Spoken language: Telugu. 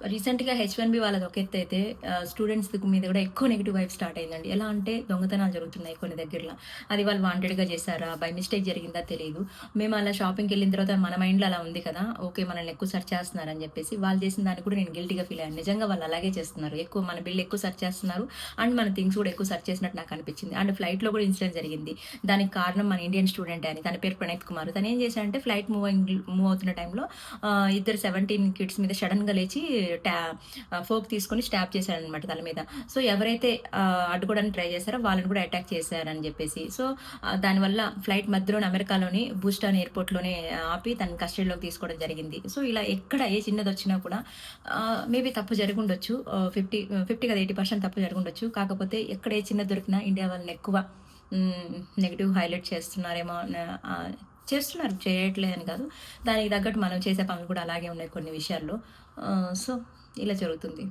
రీసెంట్‌గా హెచ్-1బీ వాళ్ళది ఒక ఎత్తయితే స్టూడెంట్స్ మీద కూడా ఎక్కువ నెగెటివ్ వైబ్ స్టార్ట్ అయిందండి. ఎలా అంటే దొంగతనాలు జరుగుతున్నాయి కొన్ని దగ్గరల. అది వాళ్ళు వాంటెడ్‌గా చేశారా? బై మిస్టేక్ జరిగిందా తెలీదు. మేము అలా షాపింగ్‌కెళ్ళిన తర్వాత మన మైండ్‌లో అలా ఉంది కదా! ఓకే. మనల్ని ఎక్కువ సెర్చ్ చేస్తున్నారని చెప్పేసి వాళ్ళు చేసిన దానికి కూడా నేను గిల్టీ‌గా ఫీల్ అయ్యాను. నిజంగా వాళ్ళు అలాగే చేస్తున్నారు. ఎక్కువ మన బిల్ ఎక్కువ సెర్చ్ చేస్తున్నారు. అండ్ మన థింగ్స్ కూడా ఎక్కువ సెర్చ్ చేసినట్టు నాకు అనిపించింది. అండ్ ఫ్లైట్‌లో కూడా ఇన్సిడెంట్ జరిగింది. దానికి కారణం మన ఇండియన్ స్టూడెంటే అని. తన పేరు ప్రణీత్ కుమార్. తను ఏం చేశాడంటే ఫ్లైట్ మూవ్ అవుతున్న టైంలో ఇద్దరు 17 కిడ్స్ మీద సడెన్‌గా లేచి ట్యా ఫోర్క్ తీసుకొని స్టాబ్ చేశాడనమాట తల మీద. సో, ఎవరైతే అడ్డుకోవడానికి ట్రై చేశారో వాళ్ళని కూడా అటాక్ చేశారని జెప్పేసి. సో, దానివల్ల ఫ్లైట్ మధ్యలోనే అమెరికాలోని బూస్టాన్ ఎయిర్‌పోర్ట్‌లోనే ఆపి తనని కస్టడీలోకి తీసుకోవడం జరిగింది. సో, ఇలా ఎక్కడ ఏ చిన్నదొచ్చినా కూడా మేబీ తప్పు జరిగుండొచ్చు. 50 కాదు 80% తప్పు జరిగుండొచ్చు. కాకపోతే ఎక్కడ ఏ చిన్నది దొరికినా ఇండియా వాళ్ళని ఎక్కువ నెగెటివ్ హైలైట్ చేస్తున్నారేమో చేస్తున్నారు. చేయట్లేదని కాదు. దానికి తగ్గట్టు మనం చేసే పనులు కూడా అలాగే ఉన్నాయి కొన్ని విషయాల్లో. సో, ఇలా జరుగుతుంది.